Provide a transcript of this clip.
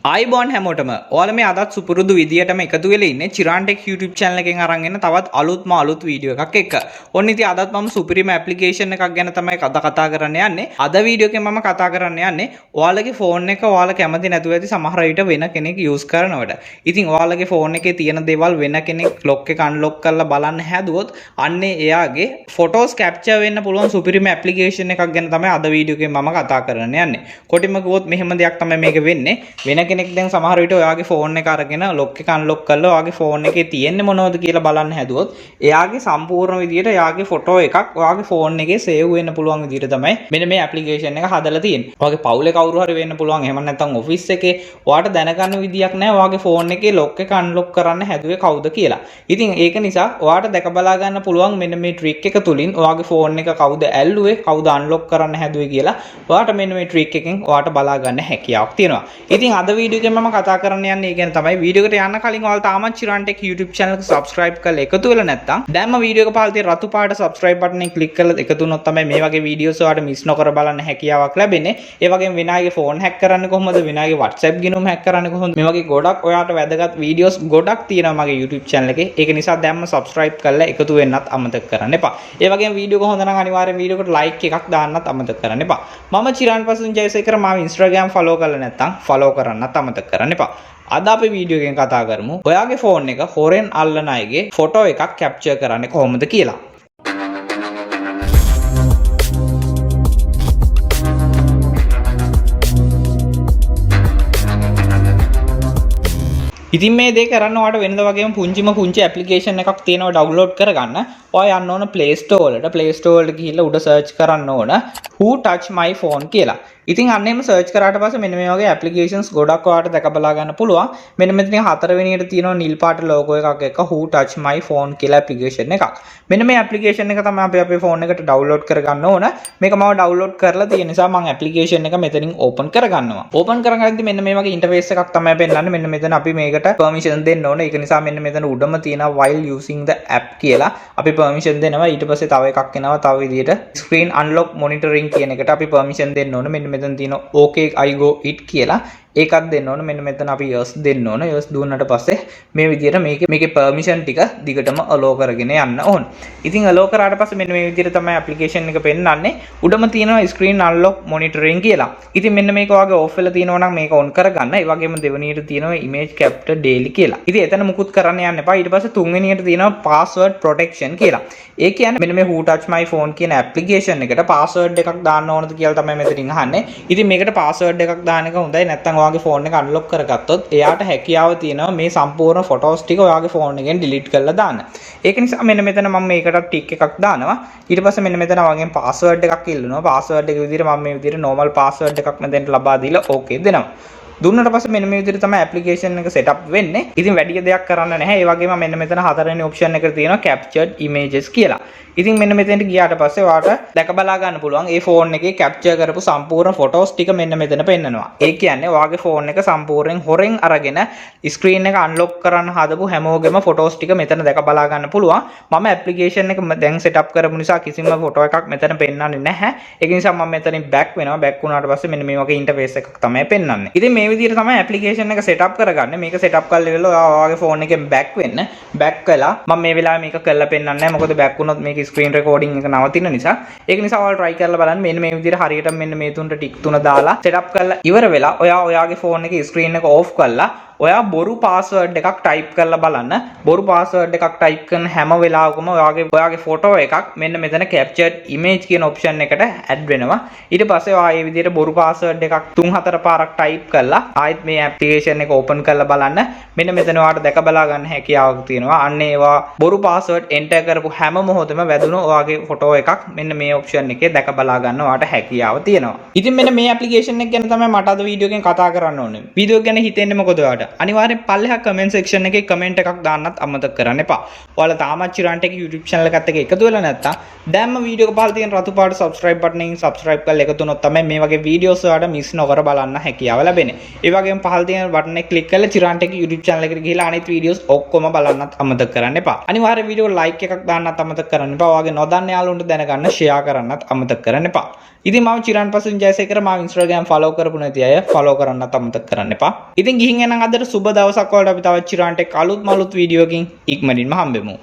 ආයිබෝන් හැමෝටම ඔයාලා මේ අදත් සුපුරුදු විදියටම එකතු වෙලා ඉන්නේ චිරාන්ටෙක් YouTube channel එකෙන් අරන් එන තවත් අලුත් වීඩියෝ එකක් එක්ක. ඔන්න ඉතින් අදත් මම සුපිරිම ඇප්ලිකේෂන් එකක් ගැන තමයි කතා කරන්න යන්නේ. අද වීඩියෝ එකෙන් මම කතා කරන්න යන්නේ ඔයාලගේ ෆෝන් එක ඔයාලා කැමති නැතුව ඇති සමහර විට වෙන කෙනෙක් යූස් කරනවට. ඉතින් ඔයාලගේ ෆෝන් එකේ තියෙන දේවල් වෙන කෙනෙක් ලොක් එක අන්ලොක් කරලා බලන්න හැදුවොත් අන්නේ එයාගේ ෆොටෝස් කැප්චර් වෙන්න පුළුවන් සුපිරිම ඇප්ලිකේෂන් එකක් ගැන තමයි අද වීඩියෝ එකෙන් මම කතා කරන්න යන්නේ. කොටිම කිව්වොත් මෙහෙම දෙයක් තමයි මේක වෙන්නේ. වෙන කෙනෙක් දැන් සමහර විට ඔයාගේ ෆෝන් එක අරගෙන ලොක් එක අන්ලොක් කරලා ඔයාගේ ෆෝන් එකේ තියෙන්නේ මොනවද කියලා බලන්න හැදුවොත් එයාගේ සම්පූර්ණ විදියට එයාගේ ෆොටෝ එකක් ඔයාගේ ෆෝන් එකේ සේව් වෙන්න පුළුවන් විදියට තමයි මෙන්න මේ ඇප්ලිකේෂන් එක හදලා තියෙන්නේ. ඔයාගේ පවුලේ කවුරු හරි වෙන්න පුළුවන්. එහෙම නැත්නම් ඔෆිස් එකේ ඔයාට දැනගන්න විදියක් නැහැ ඔයාගේ ෆෝන් එකේ ලොක් එක අන්ලොක් කරන්න හැදුවේ කවුද කියලා. ඉතින් ඒක නිසා ඔයාට දැක බලා ගන්න පුළුවන් මෙන්න මේ ට්‍රික් එක තුලින් ඔයාගේ ෆෝන් එක කවුද ඇල්ලුවේ කවුද අන්ලොක් කරන්න හැදුවේ කියලා ඔයාට මෙන්න මේ ට්‍රික් එකෙන් ඔයාට බලා ගන්න හැකියාවක් තියෙනවා. ඉතින් අද වීඩියෝ එකෙන් මම කතා කරන්න යන්නේ ඒ ගැන තමයි. වීඩියෝ එකට යන්න කලින් ඔයාලා තාමත් ChiranTech YouTube channel එක subscribe කරලා එකතු වෙලා නැත්නම් දැන්ම වීඩියෝ එක පහළ තියෙන රතු පාට subscribe button එක click කරලා එකතු වුණොත් තමයි මේ වගේ වීඩියෝස් ඔයාලට miss නොකර බලන්න හැකියාවක් ලැබෙන්නේ. ඒ වගේම වෙන අයගේ phone hack කරන්නේ කොහොමද, වෙන අයගේ WhatsApp ගිණුම් hack කරන්නේ කොහොමද, මේ වගේ ගොඩක් ඔයාලට වැදගත් වීඩියෝස් ගොඩක් තියෙනවා මගේ YouTube channel එකේ. ඒක නිසා දැන්ම subscribe කරලා එකතු වෙන්නත් අමතක කරන්න එපා. ඒ වගේම වීඩියෝ එක හොඳ නම් අනිවාර්යෙන් වීඩියෝ එකට like එකක් දාන්නත් අමතක කරන්න එපා. මම Chiran Pasindu Jayasekara මාව Instagram follow කරලා නැත්නම් follow කරන්නත් අමතක කරන්න එපා. අද අපි වීඩියෝ එකෙන් කතා කරමු ඔයාගේ ෆෝන් එක හොරෙන් අල්ලන අයගේ ෆොටෝ එකක් කැප්චර් කරන්නේ කොහොමද කියලා. ඉතින් මේ දේ කරන්න ඔයාලට වෙනද වගේම පුංචි ඇප්ලිකේෂන් එකක් තියෙනවා ඩවුන්ලෝඩ් කරගන්න. ඔයා යන්න ඕන Play Store වලට. Play Store වලට ගිහිල්ලා උඩ සර්ච් කරන්න ඕන Who Touch My Phone කියලා. ඉතින් අන්න එහෙම සර්ච් කරාට පස්සේ මෙන්න මේ වගේ ඇප්ලිකේෂන්ස් ගොඩක් ඔයාලට දැක බලා ගන්න පුළුවන්. මෙන්න මෙතන හතරවෙනියට තියෙනවා නිල් පාට ලෝගෝ එකක් එක්ක Who Touch My Phone කියලා ඇප්ලිකේෂන් එකක්. මෙන්න මේ ඇප්ලිකේෂන් එක තමයි අපි අපේ ෆෝන් එකට ඩවුන්ලෝඩ් කරගන්න ඕන. මේක මම ඩවුන්ලෝඩ් කරලා තියෙන නිසා මම ඇප්ලිකේෂන් එක මෙතනින් ඕපන් කරගන්නවා. ඕපන් කරගන්නදී මෙන්න මේ වගේ ඉන්ටර්ෆේස් එකක් තමයි පෙන්නන්නේ. මෙන්න මෙතන අපි මේකට permission දෙන්න ඕන. ඒක නිසා මෙන්න මෙතන උඩම තියෙනවා while using the app කියලා. අපි permission දෙනවා. ඊට පස්සේ තව එකක් එනවා තව විදියට screen unlock monitoring කියන එකට අපි permission දෙන්න ඕන. මෙන්න මෙතන තියෙනවා okay I go it කියලා. ඒකත් දෙන්න ඕන. මෙන්න මෙතන අපි yes දෙන්න ඕන. yes දුන්නාට පස්සේ මේ විදියට මේකේ permission ටික දිගටම allow කරගෙන යන්න ඕන. ඉතින් allow කරාට පස්සේ මෙන්න මේ විදියට තමයි application එක පෙන්නන්නේ. උඩම තියෙනවා screen unlock monitoring කියලා. ඉතින් මෙන්න මේක ඔයාගේ off වෙලා තියෙනවා නම් මේක on කරගන්න. ඒ වගේම දෙවෙනියට තියෙනවා image capture daily කියලා. ඉතින් එතන මුකුත් කරන්න යන්න එපා. ඊට පස්සේ තුන්වෙනියට තියෙනවා password protection කියලා. ඒ කියන්නේ මෙන්න මේ Who Touch My Phone කියන application එකට password එකක් දාන්න ඕනද කියලා තමයි මෙතනින් අහන්නේ. ඉතින් මේකට password එකක් දාන එක හොඳයි. නැත්නම් ඔයාගේ ෆෝන් එක අන්ලොක් කරගත්තොත් එයාට හැකියාව තියෙනවා මේ සම්පූර්ණ ෆොටෝස් ටික ඔයාගේ ෆෝන් එකෙන් ඩිලීට් කරලා දාන්න. ඒක නිසා මෙන්න මෙතන මම මේකට ටික් එකක් දානවා. ඊට පස්සේ මෙන්න මෙතන වගේ පාස්වර්ඩ් එකක් ඉල්ලනවා. පාස්වර්ඩ් එක විදිහට මම මේ විදිහට normal පාස්වර්ඩ් එකක් මෙතෙන්ට ලබා දීලා okay දෙනවා. දුන්නට පස්සේ මෙන්න මේ විදිහට තමයි ඇප්ලිකේෂන් එක සෙටප් වෙන්නේ. ඉතින් වැඩි දෙයක් කරන්න නැහැ. ඒ වගේම මෙන්න මෙතන හතරවෙනි ඔප්ෂන් එකට තියෙනවා captured images කියලා. ඉතින් මෙන්න මෙතෙන්ට ගියාට පස්සේ ඔයාලට දැක බලා ගන්න පුළුවන් ඒ ෆෝන් එකේ කැප්චර් කරපු සම්පූර්ණ ෆොටෝස් ටික මෙන්න මෙතන පෙන්නනවා. ඒ කියන්නේ ඔයාගේ ෆෝන් එක සම්පූර්ණයෙන් හොරෙන් අරගෙන ස්ක්‍රීන් එක අන්ලොක් කරන්න හදපු හැමෝගෙම ෆොටෝස් ටික මෙතන දැක බලා ගන්න පුළුවන්. මම ඇප්ලිකේෂන් එක දැන් සෙටප් කරපු නිසා කිසිම ෆොටෝ එකක් මෙතන පෙන්නන්නේ නැහැ. ඒක නිසා මම මෙතනින් බෑක් වෙනවා. බෑක් වුණාට පස්සේ මෙන්න මේ වගේ ඉන්ටර්ෆේස් එකක් තමයි පෙන්නන්නේ. ඉතින් මේ විදිහට තමයි ඇප්ලිකේෂන් එක සෙටප් කරගන්නේ. මේක සෙටප් කරලා ඉවරලා ඔයාගේ ෆෝන් එකෙන් බෑක් වෙන්න. බෑක් කළා මම මේ වෙලාවේ මේක කරලා පෙන්නන්නේ නැහැ. මොකද බෑක් වුණොත් මේක ස්ක්‍රීන් රෙකෝඩින් එක නවතින නිසා. ඒක නිසා ඔයාලා try කරලා බලන්න. මෙන්න මේ විදිහට හරියට මෙන්න මේ තුනට ටික් තුන දාලා සෙටප් කරලා ඉවර වෙලා ඔයාගේ ෆෝන් එකේ ස්ක්‍රීන් එක ඕෆ් කරලා ඔයා බොරු පාස්වර්ඩ් එකක් ටයිප් කරලා බලන්න. බොරු පාස්වර්ඩ් එකක් ටයිප් කරන හැම වෙලාවකම ඔයාගේ ෆොටෝ එකක් මෙන්න මෙතන captured image කියන ඔප්ෂන් එකට ඇඩ් වෙනවා. ඊට පස්සේ ඔයා මේ විදිහට බොරු පාස්වර්ඩ් එකක් 3-4 පාරක් ටයිප් කරලා ආයෙත් මේ ඇප්ලිකේෂන් එක ඕපන් කරලා බලන්න. මෙන්න මෙතන ඔයාට දැක බලා ගන්න හැකියාවක් තියෙනවා. අන්න ඒවා බොරු පාස්වර්ඩ් enter කරපු හැම මොහොතෙම වැදුණු ඔයාගේ ෆොටෝ එකක් මෙන්න මේ ඔප්ෂන් එකේ දැක බලා ගන්න ඔයාට හැකියාව තියෙනවා. ඉතින් මෙන්න මේ ඇප්ලිකේෂන් එක ගැන තමයි මට අද වීඩියෝ එකෙන් කතා කරන්න ඕනේ. වීඩියෝ ගැන හිතෙන්නේ මොකද ඔයාට? අනිවාර්යෙන් පල්ලෙහා කමෙන්ට් සෙක්ෂන් එකේ කමෙන්ට් එකක් දාන්නත් අමතක කරන්න එපා. ඔයාලා තාමත් චිරන්ටෙක් YouTube channel එකත් එක්ක එකතු වෙලා නැත්නම් දැන්ම වීඩියෝ එක පහළ තියෙන රතු පාට subscribe button එකෙන් subscribe කරලා එකතු වුණොත් තමයි මේ වගේ වීඩියෝස් ඔයාලට මිස් නොකර බලන්න හැකියාව ලැබෙන්නේ. ඒ වගේම පහළ තියෙන බටන් එක ක්ලික් කරලා චිරන්ටෙක් YouTube channel එකට ගිහිල්ලා අනිත් වීඩියෝස් ඔක්කොම බලන්නත් අමතක කරන්න එපා. අනිවාර්යෙන් වීඩියෝ like එකක් දාන්නත් අමතක කරන්න එපා. ඔයාගේ නොදන්න යාළුවන්ට දැනගන්න share කරන්නත් අමතක කරන්න එපා. ඉතින් මම චිරන් පසින් ජයසේකර මාව Instagram follow කරපු නැති අය follow කරන්නත් අමතක කරන්න එපා. ඉතින් ගිහින් එනං අදට සුබ දවසක් වලට අපි තවත් චිරන්ටෙක් අලුත් මලුත් වීඩියෝ එකකින් ඉක්මනින්ම හම්බෙමු.